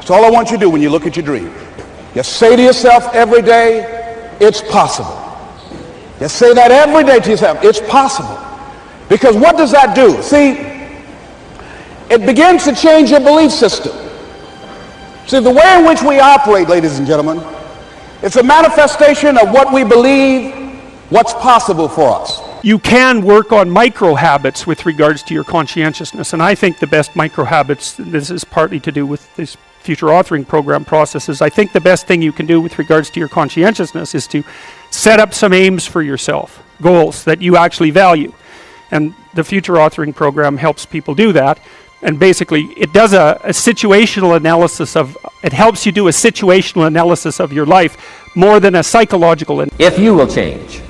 That's all I want you to do when you look at your dream. Just say to yourself every day, it's possible. Just say that every day to yourself, it's possible. Because what does that do? See, it begins to change your belief system. See, the way in which we operate, ladies and gentlemen, it's a manifestation of what we believe, what's possible for us. You can work on micro habits with regards to your conscientiousness, and I think the best micro habits, this is partly to do with this future authoring program processes, I think the best thing you can do with regards to your conscientiousness is to set up some aims for yourself, goals that you actually value. And the future authoring program helps people do that. And basically, it does a situational analysis of, it helps you do a situational analysis of your life more than a psychological. If you will change,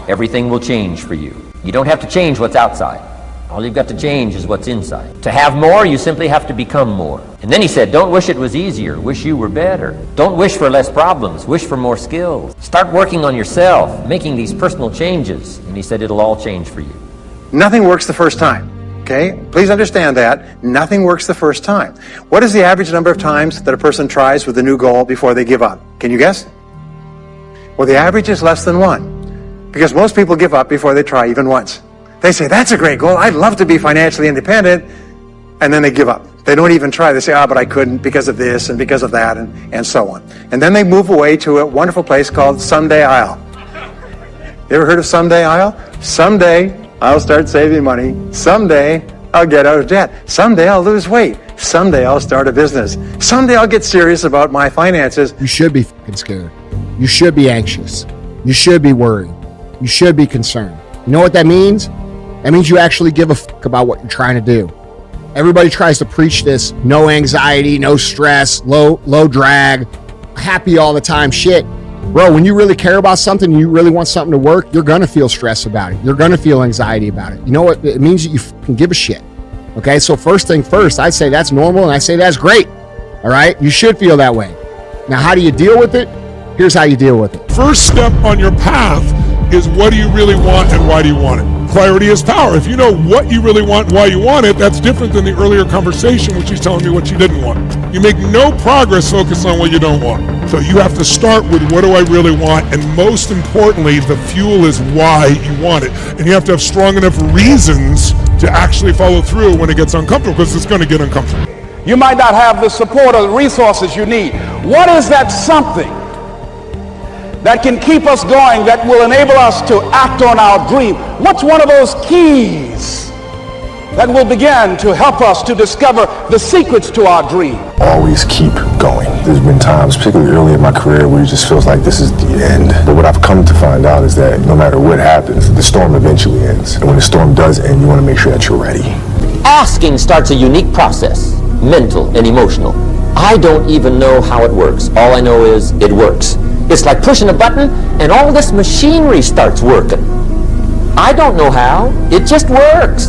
everything will change for you. You don't have to change what's outside. All you've got to change is what's inside. To have more, you simply have to become more. And then he said, don't wish it was easier, wish you were better. Don't wish for less problems, wish for more skills. Start working on yourself, making these personal changes. And he said, it'll all change for you. Nothing works the first time. Okay? Please understand that. Nothing works the first time. What is the average number of times that a person tries with a new goal before they give up? Can you guess? Well, the average is less than 1. Because most people give up before they try even once. They say, that's a great goal. I'd love to be financially independent. And then they give up. They don't even try. They say, but I couldn't because of this and because of that and so on. And then they move away to a wonderful place called Someday I'll. You ever heard of Someday I'll? Someday I'll start saving money. Someday I'll get out of debt. Someday I'll lose weight. Someday I'll start a business. Someday I'll get serious about my finances. You should be fucking scared. You should be anxious. You should be worried. You should be concerned. You know what that means? That means you actually give a fuck about what you're trying to do. Everybody tries to preach this no anxiety, no stress, low drag, happy all the time shit. Bro, when you really care about something, you really want something to work, you're going to feel stress about it. You're going to feel anxiety about it. You know what? It means that you fucking give a shit. Okay, so first thing first, I'd say that's normal, and I say that's great. All right? You should feel that way. Now, how do you deal with it? Here's how you deal with it. First step on your path is, what do you really want and why do you want it? Clarity is power. If you know what you really want and why you want it, that's different than the earlier conversation, which is telling me what you didn't want. You make no progress focused on what you don't want. So you have to start with, what do I really want? And most importantly, the fuel is why you want it. And you have to have strong enough reasons to actually follow through when it gets uncomfortable, because it's going to get uncomfortable. You might not have the support or the resources you need. What is that something that can keep us going, that will enable us to act on our dream? What's one of those keys that will begin to help us to discover the secrets to our dream? Always keep going. There's been times, particularly early in my career, where it just feels like this is the end. But what I've come to find out is that no matter what happens, the storm eventually ends. And when the storm does end, you want to make sure that you're ready. Asking starts a unique process, mental and emotional. I don't even know how it works. All I know is it works. It's like pushing a button and all this machinery starts working. I don't know how. It just works.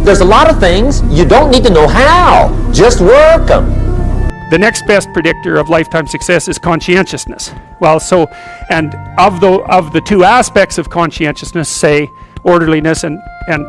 There's a lot of things you don't need to know how. Just work them. The next best predictor of lifetime success is conscientiousness. Well, so, and of the two aspects of conscientiousness, say orderliness and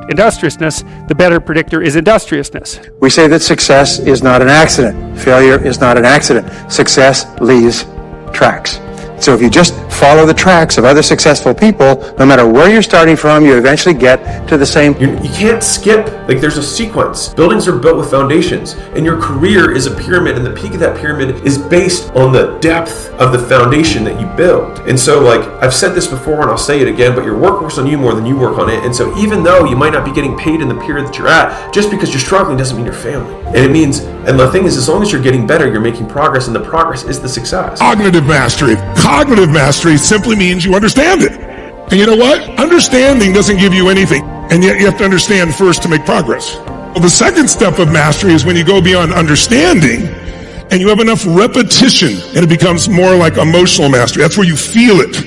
industriousness, the better predictor is industriousness. We say that success is not an accident. Failure is not an accident. Success leaves tracks. So if you just follow the tracks of other successful people, no matter where you're starting from, you eventually get to the same. You can't skip. Like, there's a sequence. Buildings are built with foundations, and your career is a pyramid, and the peak of that pyramid is based on the depth of the foundation that you build. And so, like, I've said this before and I'll say it again, but your work works on you more than you work on it. And so even though you might not be getting paid in the period that you're at, just because you're struggling doesn't mean you're failing. And it means, and the thing is, as long as you're getting better, you're making progress, and the progress is the success. Cognitive mastery. Cognitive mastery simply means you understand it. And you know what? Understanding doesn't give you anything. And yet you have to understand first to make progress. Well, the second step of mastery is when you go beyond understanding and you have enough repetition, and it becomes more like emotional mastery. That's where you feel it.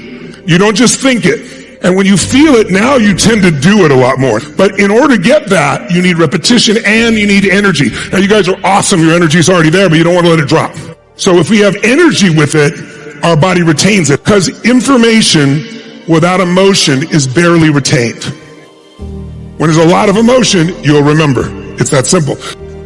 You don't just think it. And when you feel it, now you tend to do it a lot more. But in order to get that, you need repetition and you need energy. Now, you guys are awesome. Your energy is already there, but you don't want to let it drop. So if we have energy with it, our body retains it. Because information without emotion is barely retained. When there's a lot of emotion, you'll remember. It's that simple.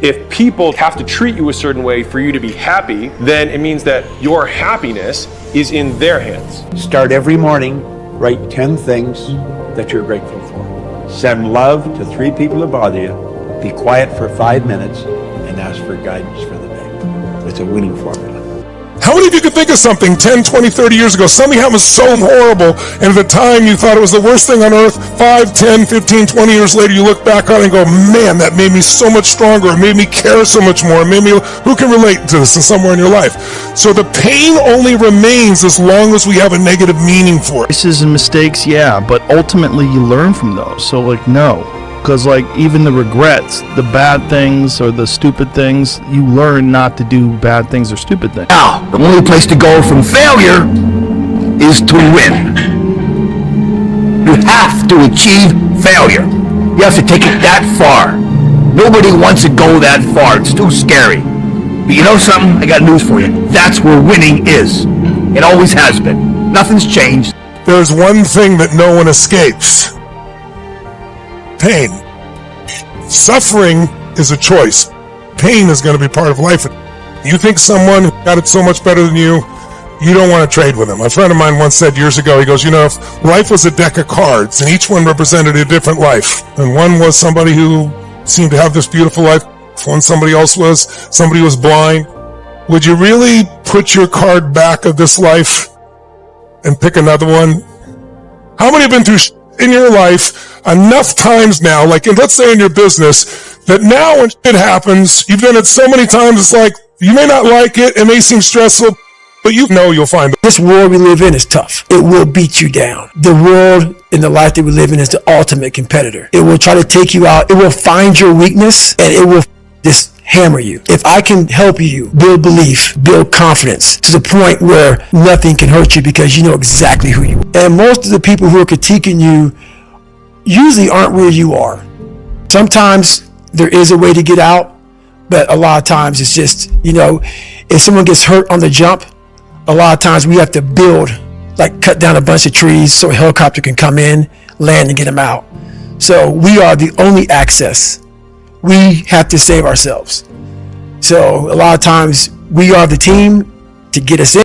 If people have to treat you a certain way for you to be happy, then it means that your happiness is in their hands. Start every morning, write 10 things that you're grateful for. Send love to 3 people who bother you. Be quiet for 5 minutes and ask for guidance for the day. It's a winning formula. How many of you could think of something 10, 20, 30 years ago, something happened so horrible, and at the time you thought it was the worst thing on earth, 5, 10, 15, 20 years later you look back on it and go, man, that made me so much stronger, it made me care so much more, it made me, who can relate to this in somewhere in your life? So the pain only remains as long as we have a negative meaning for it. Choices and mistakes, yeah, but ultimately you learn from those, so like, no. Because like even the regrets, the bad things or the stupid things, you learn not to do bad things or stupid things. Now, the only place to go from failure is to win. You have to achieve failure. You have to take it that far. Nobody wants to go that far. It's too scary. But you know something? I got news for you. That's where winning is. It always has been. Nothing's changed. There's one thing that no one escapes. Pain. Suffering is a choice. Pain is going to be part of life. You think someone got it so much better than you don't want to trade with them. A friend of mine once said years ago, he goes, you know, if life was a deck of cards and each one represented a different life, and one was somebody who seemed to have this beautiful life, one somebody else was, somebody was blind, would you really put your card back of this life and pick another one? How many have been through in your life enough times now, like let's say in your business, that now when it happens, you've done it so many times, it's like, you may not like it, it may seem stressful, but you know you'll find it. This world we live in is tough. It will beat you down. The world and the life that we live in is the ultimate competitor. It will try to take you out. It will find your weakness and it will just hammer you. If I can help you build belief, build confidence to the point where nothing can hurt you because you know exactly who you are. And most of the people who are critiquing you usually aren't where you are. Sometimes there is a way to get out, but a lot of times it's just, you know, if someone gets hurt on the jump, a lot of times we have to build, like cut down a bunch of trees so a helicopter can come in, land and get them out. So we are the only access. We have to save ourselves. So a lot of times we are the team to get us in.